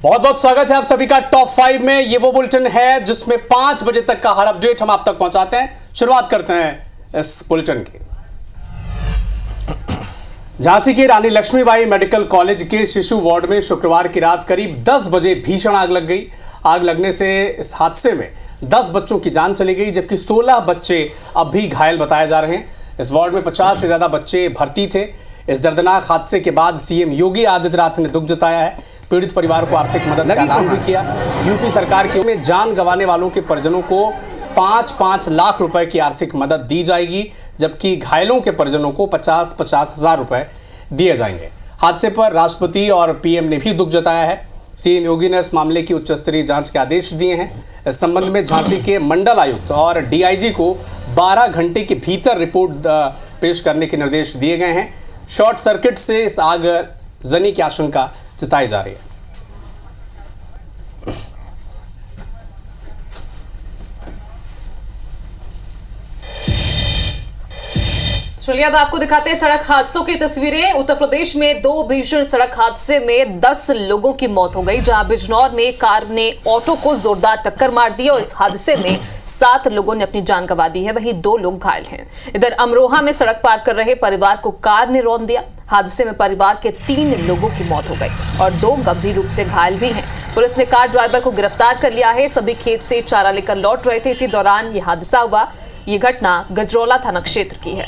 बहुत बहुत स्वागत है आप सभी का टॉप 5 में। ये वो बुलेटिन है जिसमें 5 बजे तक का हर अपडेट हम आप तक पहुंचाते हैं। शुरुआत करते हैं इस बुलेटिन की। झांसी की रानी लक्ष्मीबाई मेडिकल कॉलेज के शिशु वार्ड में शुक्रवार की रात करीब 10 बजे भीषण आग लग गई। आग लगने से इस हादसे में 10 बच्चों की जान चली गई, जबकि 16 बच्चे अब भी घायल बताए जा रहे हैं। इस वार्ड में 50 से ज्यादा बच्चे भर्ती थे। इस दर्दनाक हादसे के बाद सीएम योगी आदित्यनाथ ने दुख जताया है। पीड़ित परिवार को आर्थिक मदद का ऐलान भी किया। यूपी सरकार की में जान गंवाने वालों के परिजनों को 5-5 लाख रुपए की आर्थिक मदद दी जाएगी, जबकि घायलों के परिजनों को 50-50 हजार रुपए दिए जाएंगे। हादसे पर राष्ट्रपति और पीएम ने भी दुख जताया है। सीएम योगी ने इस मामले की उच्च स्तरीय जांच के आदेश दिए हैं। इस संबंध में झांसी के मंडल आयुक्त और डीआईजी को 12 घंटे के भीतर रिपोर्ट पेश करने के निर्देश दिए गए हैं। शॉर्ट सर्किट से इस आगजनी की आशंका जताई जा रही है। चलिए अब आपको दिखाते हैं सड़क हादसों की तस्वीरें। उत्तर प्रदेश में 2 भीषण सड़क हादसे में 10 लोगों की मौत हो गई, जहां बिजनौर में कार ने ऑटो को जोरदार टक्कर मार दी और इस हादसे में 7 लोगों ने अपनी जान गंवा दी है, वहीं 2 लोग घायल हैं। इधर अमरोहा में सड़क पार कर रहे परिवार को कार ने रौंद दिया। हादसे में परिवार के 3 लोगों की मौत हो गई और 2 गंभीर रूप से घायल भी हैं। पुलिस ने कार ड्राइवर को गिरफ्तार कर लिया है। सभी खेत से चारा लेकर लौट रहे थे, इसी दौरान ये हादसा हुआ। ये घटना गजरौला थाना क्षेत्र की है।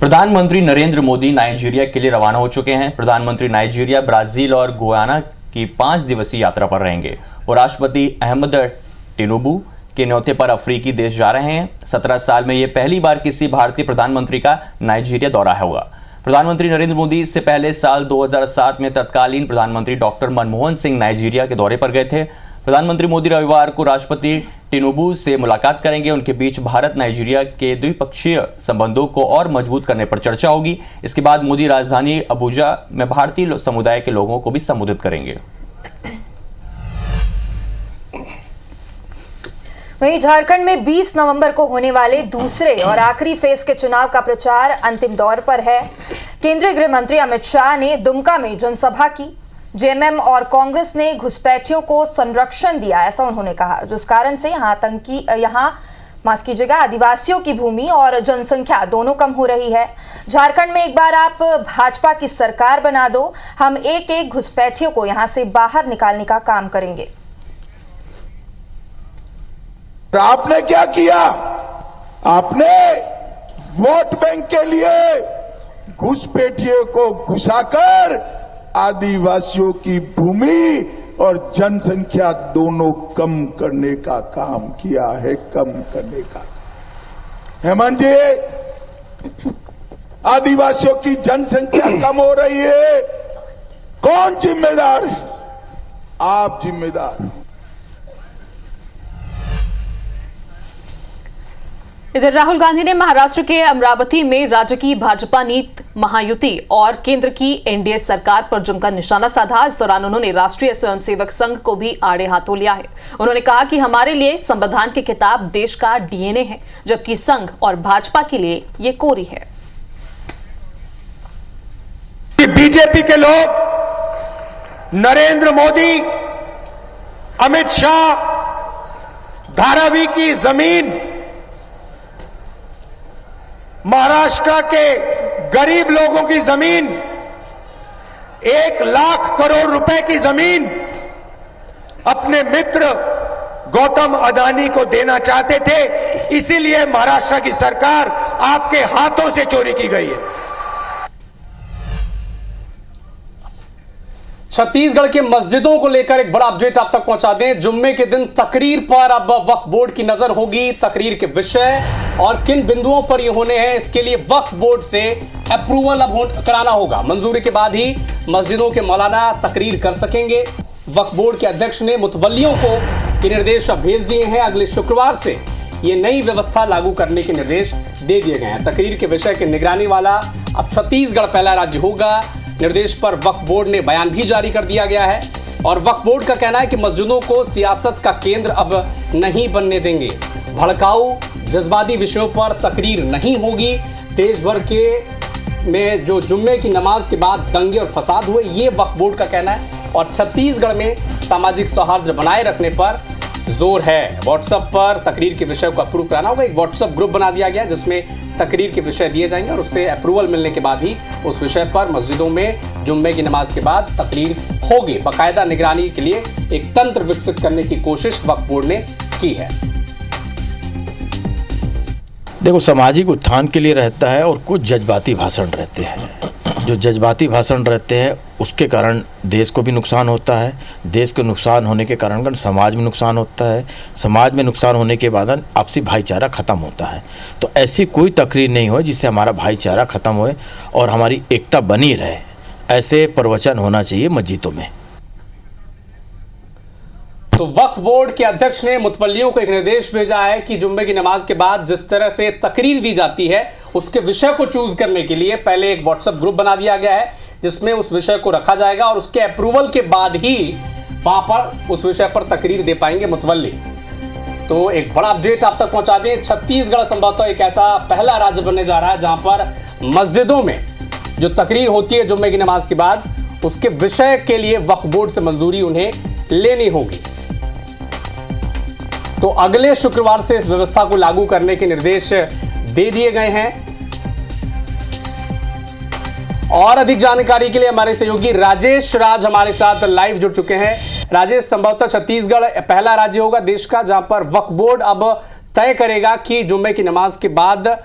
प्रधानमंत्री नरेंद्र मोदी नाइजीरिया के लिए रवाना हो चुके हैं। प्रधानमंत्री नाइजीरिया, ब्राजील और गुयाना की 5 दिवसीय यात्रा पर रहेंगे और राष्ट्रपति अहमद टिनुबू के न्योते पर अफ्रीकी देश जा रहे हैं। 17 साल में यह पहली बार किसी भारतीय प्रधानमंत्री का नाइजीरिया दौरा होगा। प्रधानमंत्री नरेंद्र मोदी इससे पहले साल 2007 में तत्कालीन प्रधानमंत्री डॉक्टर मनमोहन सिंह नाइजीरिया के दौरे पर गए थे। प्रधानमंत्री मोदी रविवार को राष्ट्रपति टिनुबू से मुलाकात करेंगे। उनके बीच भारत नाइजीरिया के द्विपक्षीय संबंधों को और मजबूत करने पर चर्चा होगी। इसके बाद मोदी राजधानी अबुजा में भारतीय समुदाय के लोगों को भी संबोधित करेंगे। वहीं झारखंड में 20 नवंबर को होने वाले दूसरे और आखिरी फेज के चुनाव का प्रचार अंतिम दौर पर है। केंद्रीय गृह मंत्री अमित शाह ने दुमका में जनसभा की। जेएमएम और कांग्रेस ने घुसपैठियों को संरक्षण दिया, ऐसा उन्होंने कहा, जिस कारण से आदिवासियों की भूमि और जनसंख्या दोनों कम हो रही है। झारखंड में एक बार आप भाजपा की सरकार बना दो, हम एक घुसपैठियों को यहां से बाहर निकालने का काम करेंगे। आपने क्या किया? आपने वोट बैंक के लिए घुसपैठियों को घुसाकर आदिवासियों की भूमि और जनसंख्या दोनों कम करने का काम किया है। कम करने का हेमंत जी, आदिवासियों की जनसंख्या कम हो रही है, कौन जिम्मेदार है? आप जिम्मेदार। इधर राहुल गांधी ने महाराष्ट्र के अमरावती में राज्य की भाजपा नीति महायुति और केंद्र की एनडीए सरकार पर जमकर निशाना साधा। इस दौरान उन्होंने राष्ट्रीय स्वयंसेवक संघ को भी आड़े हाथों लिया है। उन्होंने कहा कि हमारे लिए संविधान की किताब देश का डीएनए है, जबकि संघ और भाजपा के लिए ये कोरी है। बीजेपी के लोग, नरेंद्र मोदी, अमित शाह, धारावी की जमीन, महाराष्ट्र के गरीब लोगों की जमीन, 1 लाख करोड़ रुपए की जमीन अपने मित्र गौतम अदानी को देना चाहते थे। इसीलिए महाराष्ट्र की सरकार आपके हाथों से चोरी की गई है। छत्तीसगढ़ के मस्जिदों को लेकर एक बड़ा अपडेट आप तक पहुंचा दें। जुम्मे के दिन तकरीर पर अब वक्फ बोर्ड की नजर होगी। तकरीर के विषय और किन बिंदुओं पर ये होने हैं, इसके लिए वक्फ बोर्ड से अप्रूवल अब कराना होगा। मंजूरी के बाद ही मस्जिदों के मौलाना तकरीर कर सकेंगे। वक्फ बोर्ड के अध्यक्ष ने मुतवल्लियों को ये निर्देश भेज दिए हैं। अगले शुक्रवार से ये नई व्यवस्था लागू करने के निर्देश दे दिए गए हैं। तकरीर के विषय की निगरानी वाला अब छत्तीसगढ़ पहला राज्य होगा। निर्देश पर वक्फ बोर्ड ने बयान भी जारी कर दिया गया है। और वक्फ बोर्ड का कहना है कि मस्जिदों को सियासत का केंद्र अब नहीं बनने देंगे। भड़काऊ जज्बाती विषयों पर तकरीर नहीं होगी। देश भर के में जो जुम्मे की नमाज के बाद दंगे और फसाद हुए, ये वक्फ बोर्ड का कहना है। और छत्तीसगढ़ में सामाजिक सौहार्द बनाए रखने पर जोर है। व्हाट्सएप पर तकरीर के विषय को अप्रूव कराना होगा। एक व्हाट्सएप ग्रुप बना दिया गया जिसमें तकरीर के विषय दिए जाएंगे और उससे अप्रूवल मिलने के बाद ही उस विषय पर मस्जिदों में जुम्मे की नमाज के बाद तकरीर होगी। बाकायदा निगरानी के लिए एक तंत्र विकसित करने की कोशिश वक्फ बोर्ड ने की है। देखो, सामाजिक उत्थान के लिए रहता है और कुछ जज्बाती भाषण रहते हैं। जो जज्बाती भाषण रहते हैं उसके कारण देश को भी नुकसान होता है। देश को नुकसान होने के कारण समाज में नुकसान होता है। समाज में नुकसान होने के बाद आपसी भाईचारा ख़त्म होता है। तो ऐसी कोई तकरीर नहीं हो जिससे हमारा भाईचारा ख़त्म होए और हमारी एकता बनी रहे। ऐसे प्रवचन होना चाहिए मस्जिदों में। तो वक्फ बोर्ड के अध्यक्ष ने मुतवल्लियों को एक निर्देश भेजा है कि जुम्मे की नमाज के बाद जिस तरह से तकरीर दी जाती है उसके विषय को चूज करने के लिए पहले एक व्हाट्सएप ग्रुप बना दिया गया है जिसमें उस विषय को रखा जाएगा और उसके अप्रूवल के बाद ही वहां पर उस विषय पर तकरीर दे पाएंगे मुतवल्ली। तो एक बड़ा अपडेट आप तक पहुंचा दें। छत्तीसगढ़ संभवतः एक ऐसा पहला राज्य बनने जा रहा है जहां पर मस्जिदों में जो तकरीर होती है जुम्मे की नमाज के बाद उसके विषय के लिए वक्फ बोर्ड से मंजूरी उन्हें लेनी होगी। तो अगले शुक्रवार से इस व्यवस्था को लागू करने के निर्देश दे दिए गए हैं। और अधिक जानकारी के लिए हमारे सहयोगी राजेश राज हमारे साथ लाइव जुड़ चुके हैं। राजेश, संभवतः छत्तीसगढ़ पहला राज्य होगा देश का जहां पर वक्फ बोर्ड अब तय करेगा कि जुम्मे की नमाज के बाद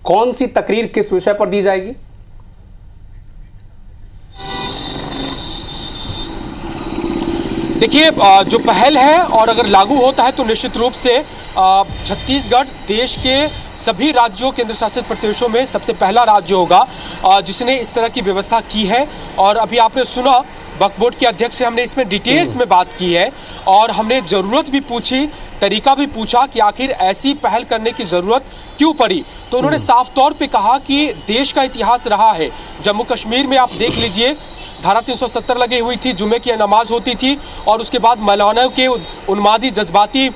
कौन सी तकरीर किस विषय पर दी जाएगी। देखिए, जो पहल है और अगर लागू होता है तो निश्चित रूप से छत्तीसगढ़ देश के सभी राज्यों केंद्र शासित प्रदेशों में सबसे पहला राज्य होगा जिसने इस तरह की व्यवस्था की है। और अभी आपने सुना वक्फ बोर्ड के अध्यक्ष से हमने इसमें डिटेल्स में बात की है और हमने ज़रूरत भी पूछी, तरीका भी पूछा कि आखिर ऐसी पहल करने की ज़रूरत क्यों पड़ी। तो उन्होंने साफ तौर पे कहा कि देश का इतिहास रहा है। जम्मू कश्मीर में आप देख लीजिए, धारा 370 लगी हुई थी, जुम्मे की नमाज होती थी और उसके बाद मौलाना के उन्मादी जज्बाती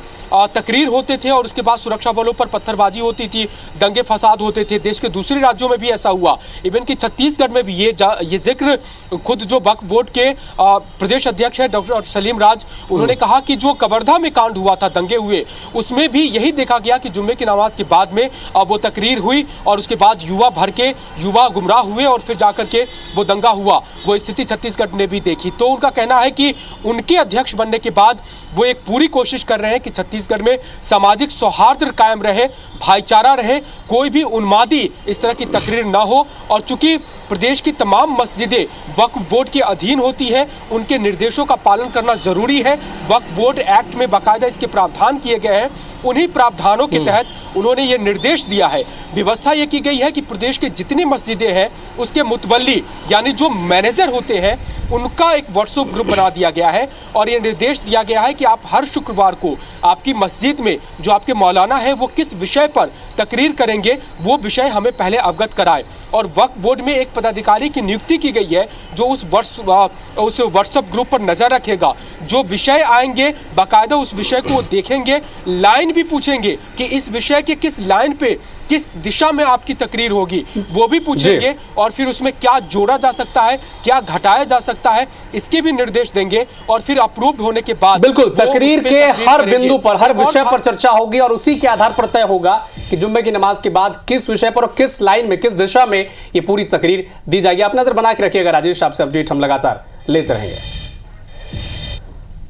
तकरीर होते थे और उसके बाद सुरक्षा बलों पर पत्थरबाजी होती थी, दंगे फसाद होते थे। देश के दूसरे राज्यों में भी ऐसा हुआ, इवन कि छत्तीसगढ़ में भी ये जिक्र खुद जो वक्फ बोर्ड के प्रदेश अध्यक्ष है डॉक्टर सलीम राज, उन्होंने कहा कि जो कवर्धा में कांड हुआ था, दंगे हुए, उसमें भी यही देखा गया कि जुम्मे की नमाज के बाद में वो तकरीर हुई और उसके बाद युवा गुमराह हुए और फिर जाकर के वो दंगा हुआ। वो स्थिति छत्तीसगढ़ ने भी देखी। तो उनका कहना है कि उनके अध्यक्ष बनने के बाद वो एक पूरी कोशिश कर रहे हैं कि छत्तीसगढ़ में सामाजिक सौहार्द कायम रहे, भाईचारा रहे, कोई भी उन्मादी इस तरह की तकरीर ना हो। और चूंकि प्रदेश की तमाम मस्जिदें वक्फ बोर्ड के अधीन होती है, उनके निर्देशों का पालन करना जरूरी है। वक्फ बोर्ड एक्ट में बाकायदा इसके प्रावधान किए गए हैं। उन्हीं प्रावधानों के तहत उन्होंने ये निर्देश दिया है। व्यवस्था ये की गई है कि प्रदेश के जितनी मस्जिदें हैं उसके मुतवल्ली यानी जो मैनेजर होते हैं उनका एक व्हाट्सएप ग्रुप बना दिया गया है और ये निर्देश दिया गया है कि आप हर शुक्रवार को आपकी मस्जिद में जो आपके मौलाना है वो किस विषय पर तकरीर करेंगे वो विषय हमें पहले अवगत कराए। और वक्फ बोर्ड में एक पदाधिकारी की नियुक्ति की गई है जो उस व्हाट्सएप ग्रुप पर नजर रखेगा। जो विषय आएंगे बाकायदा उस विषय को देखेंगे, लाइन भी पूछेंगे कि इस विषय के किस लाइन पे किस दिशा में आपकी तकरीर होगी वो भी पूछेंगे और फिर उसमें क्या जोड़ा जा सकता है, क्या घटाया जा सकता है, इसके भी निर्देश देंगे। और फिर अप्रूव्ड होने के बाद बिल्कुल तकरीर के हर बिंदु पर, हर विषय पर चर्चा होगी और उसी के आधार पर तय होगा कि जुम्मे की नमाज के बाद किस विषय पर और किस लाइन में, किस दिशा में ये पूरी तकरीर दी जाएगी। आप नजर बना के रखिएगा राजेश, आपसे अपडेट हम लगातार लेते रहेंगे।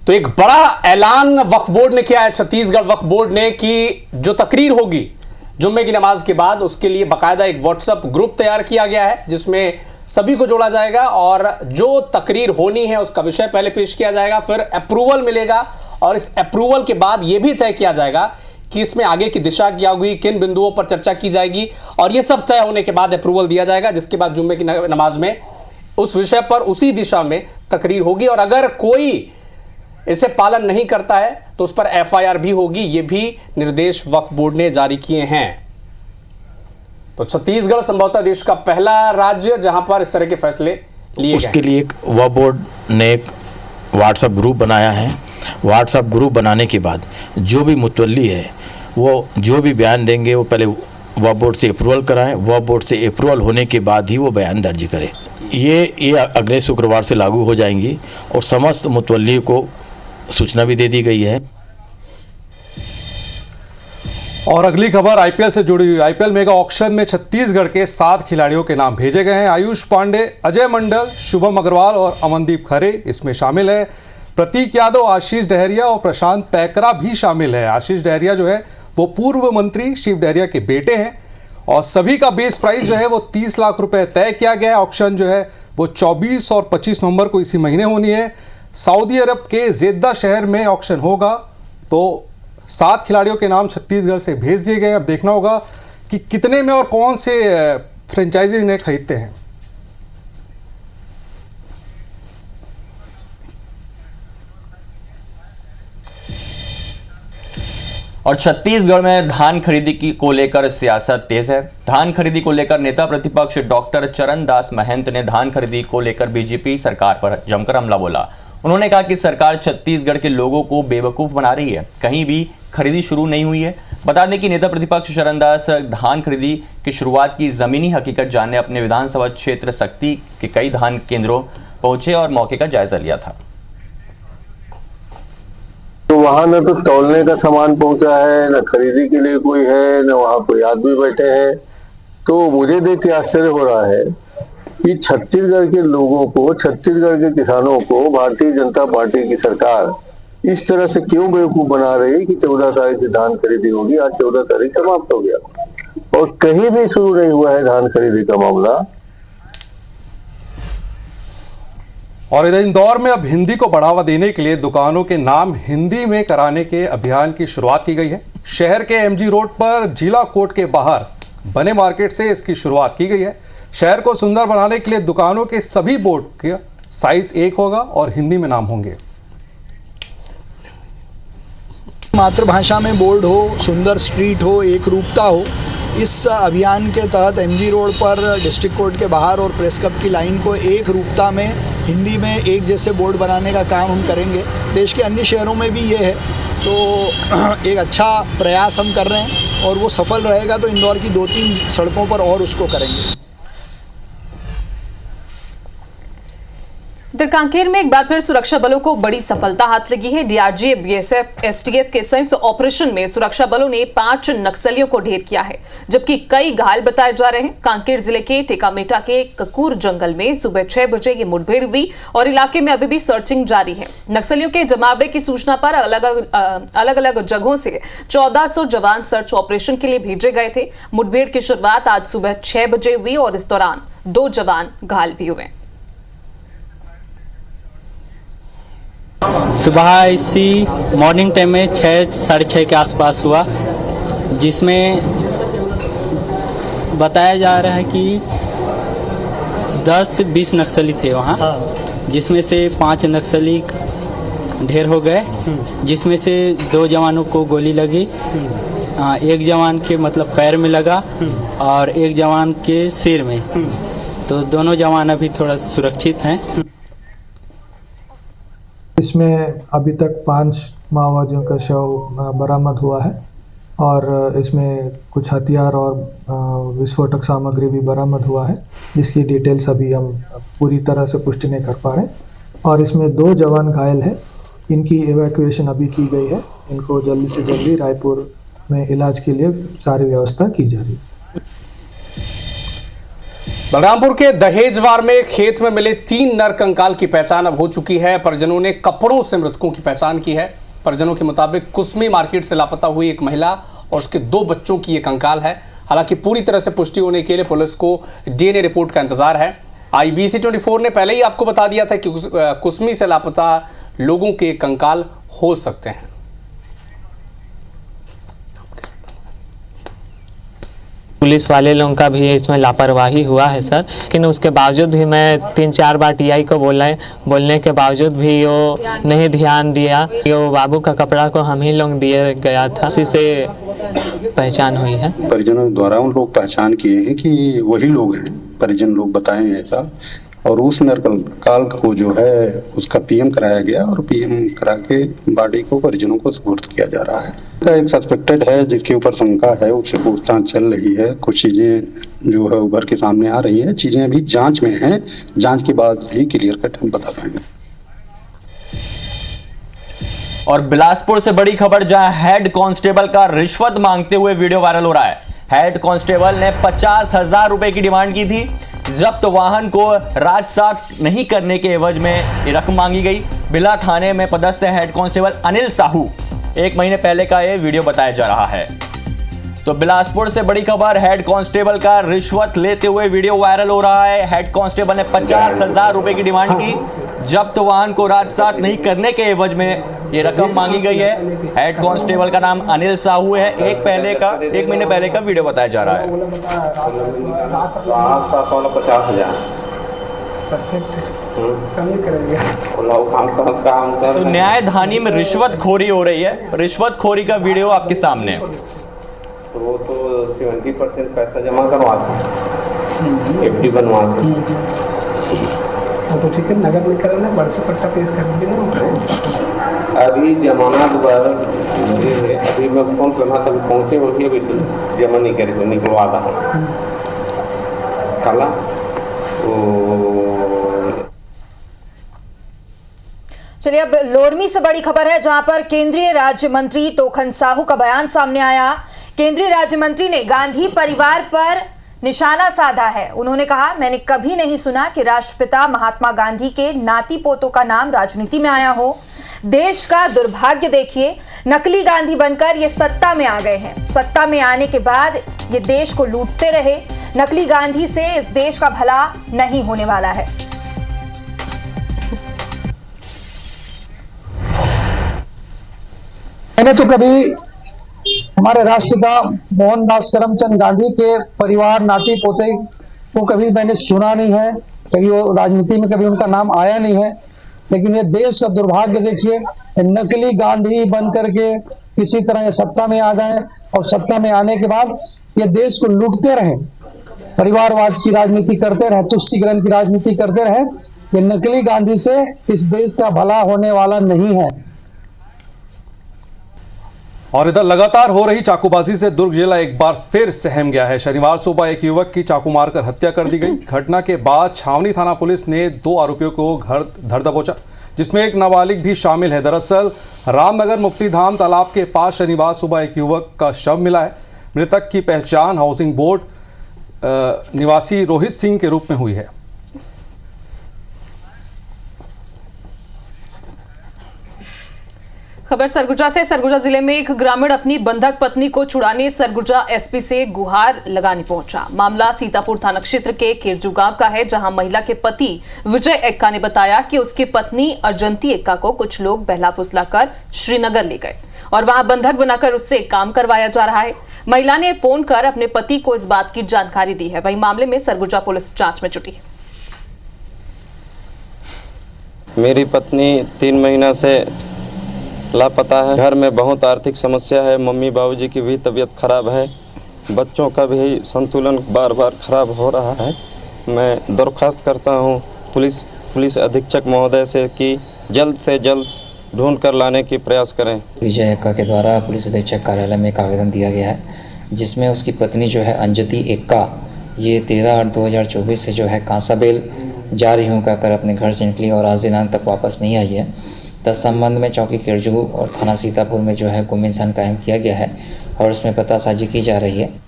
तो एक बड़ा ऐलान वक्फ बोर्ड ने किया है, छत्तीसगढ़ वक्फ बोर्ड ने, कि जो तकरीर होगी जुम्मे की नमाज के बाद उसके लिए बाकायदा एक व्हाट्सएप ग्रुप तैयार किया गया है जिसमें सभी को जोड़ा जाएगा और जो तकरीर होनी है उसका विषय पहले पेश किया जाएगा, फिर अप्रूवल मिलेगा और इस अप्रूवल के बाद यह भी तय किया जाएगा कि इसमें आगे की दिशा क्या होगी, किन बिंदुओं पर चर्चा की जाएगी और यह सब तय होने के बाद अप्रूवल दिया जाएगा, जिसके बाद जुम्मे की नमाज में उस विषय पर उसी दिशा में तकरीर होगी। और अगर कोई इसे पालन नहीं करता है तो उस पर एफआईआर भी होगी। ये भी निर्देश वक्फ बोर्ड ने जारी किए हैं। तो छत्तीसगढ़ संभवतः देश का पहला राज्य जहां पर इस तरह के फैसले लिए गए। उसके लिए वक्फ बोर्ड ने एक व्हाट्सएप ग्रुप बनाया है। व्हाट्सएप ग्रुप बनाने के बाद जो भी मुतवल्ली है वो जो भी बयान देंगे वो पहले वक्फ बोर्ड से अप्रूवल कराएं, वक्फ बोर्ड से अप्रूवल होने के बाद ही वो बयान दर्ज करें। ये अगले शुक्रवार से लागू हो जाएंगी और समस्त मुतवल्ली को सूचना भी दे दी गई है। और अगली खबर आईपीएल से जुड़ी हुई। आईपीएल मेगा ऑक्शन में छत्तीसगढ़ के 7 खिलाड़ियों के नाम भेजे गए हैं। आयुष पांडे, अजय मंडल, शुभम अग्रवाल और अमनदीप खरे इसमें शामिल है। प्रतीक यादव, आशीष डहरिया और प्रशांत पैकरा भी शामिल है। आशीष डहरिया जो है वो पूर्व मंत्री शिव डहरिया के बेटे हैं और सभी का बेस प्राइस जो है वो 30 लाख रुपए तय किया गया है। ऑक्शन जो है वो 24 और 25 नवंबर को इसी महीने होनी है। सऊदी अरब के जेद्दा शहर में ऑक्शन होगा। तो 7 खिलाड़ियों के नाम छत्तीसगढ़ से भेज दिए गए। अब देखना होगा कि कितने में और कौन से फ्रेंचाइजी इन्हें खरीदते हैं। और छत्तीसगढ़ में धान खरीदी को लेकर सियासत तेज है। धान खरीदी को लेकर नेता प्रतिपक्ष डॉक्टर चरण दास महंत ने धान खरीदी को लेकर बीजेपी सरकार पर जमकर हमला बोला। उन्होंने कहा कि सरकार छत्तीसगढ़ के लोगों को बेवकूफ बना रही है, कहीं भी खरीदी शुरू नहीं हुई है। बता दें कि नेता प्रतिपक्ष चरण दास धान खरीदी की शुरुआत की जमीनी हकीकत जानने अपने विधानसभा क्षेत्र सक्ती के कई धान केंद्रों पहुंचे और मौके का जायजा लिया था। तो वहां न तो तौलने का सामान पहुंचा है, न खरीदी के लिए कोई है, न वहां कोई आदमी बैठे हैं। तो मुझे देख के आश्चर्य हो रहा है कि छत्तीसगढ़ के लोगों को, छत्तीसगढ़ के किसानों को भारतीय जनता पार्टी की सरकार इस तरह से क्यों बेवकूफ बना रही है कि 14 तारीख से धान खरीदी होगी। आज 14 तारीख समाप्त हो गया और कहीं भी शुरू नहीं हुआ है धान खरीदी का मामला। और इधर इंदौर में अब हिंदी को बढ़ावा देने के लिए दुकानों के नाम हिंदी में कराने के अभियान की शुरुआत की गई है। शहर के एमजी रोड पर जिला कोर्ट के बाहर बने मार्केट से इसकी शुरुआत की गई है। शहर को सुंदर बनाने के लिए दुकानों के सभी बोर्ड का साइज एक होगा और हिंदी में नाम होंगे। मातृभाषा में बोर्ड हो, सुंदर स्ट्रीट हो, एक रूपता हो। इस अभियान के तहत एमजी रोड पर डिस्ट्रिक्ट कोर्ट के बाहर और प्रेस क्लब की लाइन को एक रूपता में हिंदी में एक जैसे बोर्ड बनाने का काम हम करेंगे। देश के अन्य शहरों में भी ये है, तो एक अच्छा प्रयास हम कर रहे हैं और वो सफल रहेगा तो इंदौर की 2-3 सड़कों पर और उसको करेंगे। इधर कांकेर में एक बार फिर सुरक्षा बलों को बड़ी सफलता हाथ लगी है। डीआरजी, बीएसएफ, एसटीएफ के संयुक्त ऑपरेशन में सुरक्षा बलों ने 5 नक्सलियों को ढेर किया है, जबकि कई घायल बताए जा रहे हैं। कांकेर जिले के टेकामेटा के ककूर जंगल में सुबह 6 बजे ये मुठभेड़ हुई और इलाके में अभी भी सर्चिंग जारी है। नक्सलियों के जमावड़े की सूचना पर अलग अलग जगहों से 1400 जवान सर्च ऑपरेशन के लिए भेजे गए थे। मुठभेड़ की शुरुआत आज सुबह 6 बजे हुई और इस दौरान 2 जवान घायल भी हुए। सुबह इसी मॉर्निंग टाइम में 6-6:30 के आसपास हुआ, जिसमें बताया जा रहा है कि 10 से 20 नक्सली थे वहाँ, जिसमें से 5 नक्सली ढेर हो गए, जिसमें से 2 जवानों को गोली लगी। एक जवान के मतलब पैर में लगा और एक जवान के सिर में। तो दोनों जवान अभी थोड़ा सुरक्षित हैं। इसमें अभी तक 5 माओवादियों का शव बरामद हुआ है और इसमें कुछ हथियार और विस्फोटक सामग्री भी बरामद हुआ है, जिसकी डिटेल्स अभी हम पूरी तरह से पुष्टि नहीं कर पा रहे। और इसमें 2 जवान घायल है, इनकी एवैक्यूएशन अभी की गई है। इनको जल्दी से जल्दी रायपुर में इलाज के लिए सारी व्यवस्था की जा रही है। बलरामपुर के दहेजवार में खेत में मिले 3 नर कंकाल की पहचान अब हो चुकी है। परिजनों ने कपड़ों से मृतकों की पहचान की है। परिजनों के मुताबिक कुसमी मार्केट से लापता हुई एक महिला और उसके 2 बच्चों की ये कंकाल है। हालांकि पूरी तरह से पुष्टि होने के लिए पुलिस को डीएनए रिपोर्ट का इंतजार है। IBC 24 ने पहले ही आपको बता दिया था कि कुसमी से लापता लोगों के कंकाल हो सकते हैं। पुलिस वाले लोगों का भी इसमें लापरवाही हुआ है सर, लेकिन उसके बावजूद भी मैं 3-4 बार टीआई को बोलने के बावजूद भी वो नहीं ध्यान दिया। वो बाबू का कपड़ा को हम ही लोग दिए गया था, उसी से पहचान हुई है। परिजनों द्वारा उन लोग पहचान किए हैं कि वही लोग हैं। परिजन लोग बताए ऐसा और उस नरकंकाल को जो है उसका पीएम कराया गया और पीएम करा के बॉडी को परिजनों को सुपुर्द किया जा रहा है। एक सस्पेक्टेड है जिसके ऊपर शंका है, उससे पूछताछ चल रही है। कुछ चीजें जो है उभर के सामने आ रही है, चीजें अभी जांच में हैं, जांच के बाद ही क्लियर कट हम बता पाएंगे। और बिलासपुर से बड़ी खबर, जहां हेड कांस्टेबल का रिश्वत मांगते हुए वीडियो वायरल हो रहा है। हेड कांस्टेबल ने 50,000 रुपए की डिमांड की थी। जब्त वाहन को राजसात नहीं करने के एवज में ये रकम मांगी गई। बिला थाने में पदस्थ हेड कांस्टेबल अनिल साहू 1 महीने पहले का ये वीडियो बताया जा रहा है। तो बिलासपुर से बड़ी खबर, हेड कांस्टेबल का रिश्वत लेते हुए वीडियो वायरल हो रहा है। हेड कांस्टेबल ने 50,000 रुपए की डिमांड की। जब्त वाहन को राजसात नहीं करने के एवज में ये रकम मांगी गई है। हेड कांस्टेबल का नाम अनिल साहू है। 1 महीने पहले का वीडियो बताया जा रहा है। 50,000 तो न्यायधानी में रिश्वतखोरी हो रही है। रिश्वतखोरी का वीडियो आपके सामने। तो वो तो 70% पैसा जमा करवाते, FD बनवाते। तो ठीक है, नगर में करना, बरसे पट्टा पेश कर देना। अभी जमाना दोबारा अभी मैं फोन करना तब पहुँचे होगी, अभी जमा नहीं करे, निकलवा रहा हूँ कला। चलिए अब लोरमी से बड़ी खबर है, जहां पर केंद्रीय राज्य मंत्री तोखन साहू का बयान सामने आया। केंद्रीय राज्य मंत्री ने गांधी परिवार पर निशाना साधा है। उन्होंने कहा, मैंने कभी नहीं सुना कि राष्ट्रपिता महात्मा गांधी के नाती पोतों का नाम राजनीति में आया हो। देश का दुर्भाग्य देखिए, नकली गांधी बनकर ये सत्ता में आ गए हैं। सत्ता में आने के बाद ये देश को लूटते रहे। नकली गांधी से इस देश का भला नहीं होने वाला है। मैंने तो कभी हमारे राष्ट्रपिता मोहनदास करमचंद गांधी के परिवार नाती पोते को कभी मैंने सुना नहीं है, कभी वो राजनीति में कभी उनका नाम आया नहीं है। लेकिन ये देश का दुर्भाग्य देखिए, नकली गांधी बन करके किसी तरह ये सत्ता में आ जाए और सत्ता में आने के बाद ये देश को लूटते रहे, परिवारवाद की राजनीति करते रहे, तुष्टीकरण की राजनीति करते रहे। ये नकली गांधी से इस देश का भला होने वाला नहीं है। और इधर लगातार हो रही चाकूबाजी से दुर्ग जिला एक बार फिर सहम गया है। शनिवार सुबह एक युवक की चाकू मारकर हत्या कर दी गई। घटना के बाद छावनी थाना पुलिस ने 2 आरोपियों को घर धर दबोचा, जिसमें एक नाबालिग भी शामिल है। दरअसल रामनगर मुक्तिधाम तालाब के पास शनिवार सुबह एक युवक का शव मिला है। मृतक की पहचान हाउसिंग बोर्ड निवासी रोहित सिंह के रूप में हुई है। खबर सरगुजा से। सरगुजा जिले में एक ग्रामीण अपनी बंधक पत्नी को छुड़ाने सरगुजा एसपी से गुहार लगाने पहुंचा। मामला सीतापुर थाना क्षेत्र के किरजू गांव का है, जहां महिला के पति विजय एक्का ने बताया कि उसकी पत्नी अर्जंती एक्का को कुछ लोग बहला फुसला कर श्रीनगर ले गए और वहां बंधक बनाकर उससे काम करवाया जा रहा है। महिला ने फोन कर अपने पति को इस बात की जानकारी दी है। वहीं मामले में सरगुजा पुलिस जांच में जुटी है। मेरी पत्नी 3 महीना से लापता है। घर में बहुत आर्थिक समस्या है। मम्मी बाबूजी की भी तबीयत खराब है। बच्चों का भी संतुलन बार बार खराब हो रहा है। मैं दरख्वास्त करता हूं पुलिस अधीक्षक महोदय से कि जल्द से जल्द ढूंढ कर लाने की प्रयास करें। विजय एक्का के द्वारा पुलिस अधीक्षक कार्यालय में एक आवेदन दिया गया है, जिसमें उसकी पत्नी जो है अंजति एक्का, ये 13/8/2024 से जो है कांसाबेल जा रही हूँ कहकर अपने घर से निकली और आज दिनांक तक वापस नहीं आई है। तत्संबंध में चौकी किरजू और थाना सीतापुर में जो है गुम इंसान कायम किया गया है और उसमें पतासाजी की जा रही है।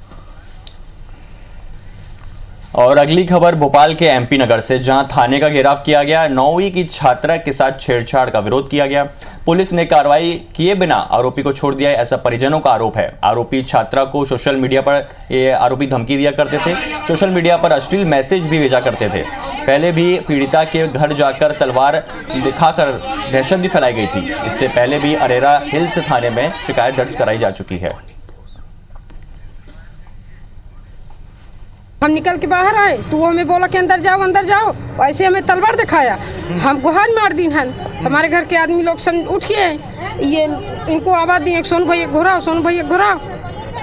और अगली खबर भोपाल के एमपी नगर से, जहां थाने का घेराव किया गया। 9वीं की छात्रा के साथ छेड़छाड़ का विरोध किया गया। पुलिस ने कार्रवाई किए बिना आरोपी को छोड़ दिया है, ऐसा परिजनों का आरोप है। आरोपी छात्रा को सोशल मीडिया पर ये आरोपी धमकी दिया करते थे। सोशल मीडिया पर अश्लील मैसेज भी भेजा करते थे। पहले भी पीड़िता के घर जाकर तलवार दिखाकर दहशत भी फैलाई गई थी। इससे पहले भी अरेरा हिल्स थाने में शिकायत दर्ज कराई जा चुकी है। हम निकल के बाहर आए तो वो हमें बोला कि अंदर जाओ। ऐसे हमें तलवार दिखाया, हम गुहार मार दी हन। हमारे घर के आदमी लोग उठ के ये इनको आवाज़ दी, सोनू भैया घुराओ।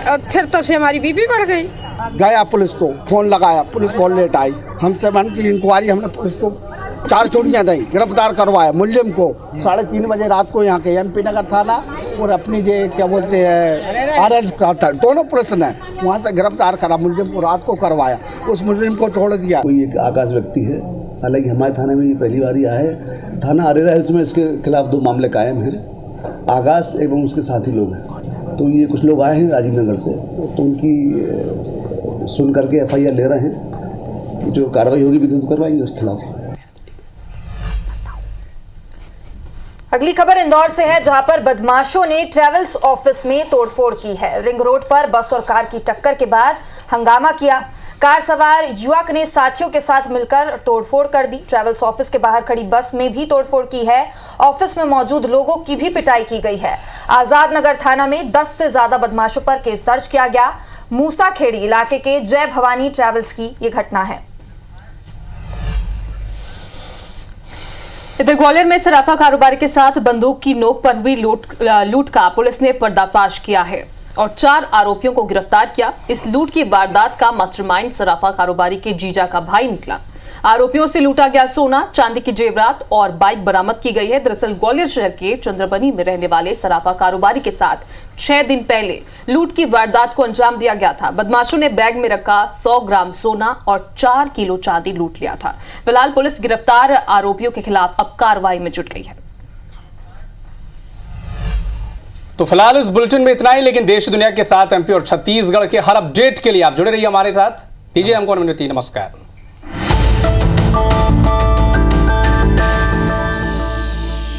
और फिर तब से हमारी बीबी बढ़ गई। गया पुलिस को फोन लगाया, पुलिस बहुत लेट आई। हमसे मन की इंक्वायरी, हमने पुलिस को 4 चोटियाँ दी, गिरफ्तार करवाया मुलजिम को। 3:30 बजे रात को यहाँ के MP नगर थाना और अपनी जो क्या बोलते हैं RS का था, दोनों पुलिस ने वहाँ से गिरफ्तार करा, मुलजिम को रात को करवाया, उस मुलजिम को छोड़ दिया। कोई एक आकाश व्यक्ति है, हालांकि हमारे थाने में ये पहली बार ही आया है। थाना अरेरा हिल्स में इसके खिलाफ 2 मामले कायम हैं। आकाश एवं उसके साथी लोग हैं। तो ये कुछ लोग आए हैं राजीव नगर से, तो उनकी सुन करके FIR ले रहे हैं। जो कार्रवाई होगी भी तो करवाएंगे उसके खिलाफ। अगली खबर इंदौर से है, जहां पर बदमाशों ने ट्रैवल्स ऑफिस में तोड़फोड़ की है। रिंग रोड पर बस और कार की टक्कर के बाद हंगामा किया। कार सवार युवक ने साथियों के साथ मिलकर तोड़फोड़ कर दी। ट्रैवल्स ऑफिस के बाहर खड़ी बस में भी तोड़फोड़ की है। ऑफिस में मौजूद लोगों की भी पिटाई की गई है। आजाद नगर थाना में 10 से ज्यादा बदमाशों पर केस दर्ज किया गया। मूसा खेड़ी इलाके के जय भवानी ट्रैवल्स की ये घटना है। इधर ग्वालियर में सराफा कारोबारी के साथ बंदूक की नोक पर हुई लूट का पुलिस ने पर्दाफाश किया है और 4 आरोपियों को गिरफ्तार किया। इस लूट की वारदात का मास्टरमाइंड सराफा कारोबारी के जीजा का भाई निकला। आरोपियों से लूटा गया सोना, चांदी की जेवरात और बाइक बरामद की गई है। दरअसल ग्वालियर शहर के चंद्रबनी में रहने वाले सराफा कारोबारी के साथ 6 दिन पहले लूट की वारदात को अंजाम दिया गया था। बदमाशों ने बैग में रखा 100 ग्राम सोना और 4 किलो चांदी लूट लिया था। फिलहाल पुलिस गिरफ्तार आरोपियों के खिलाफ अब कार्रवाई में जुट गई है। तो फिलहाल इस बुलेटिन में इतना ही, लेकिन देश दुनिया के साथ MP और छत्तीसगढ़ के हर अपडेट के लिए आप जुड़े रहिए हमारे साथ। दीजिए हमको अनुमति। नमस्कार।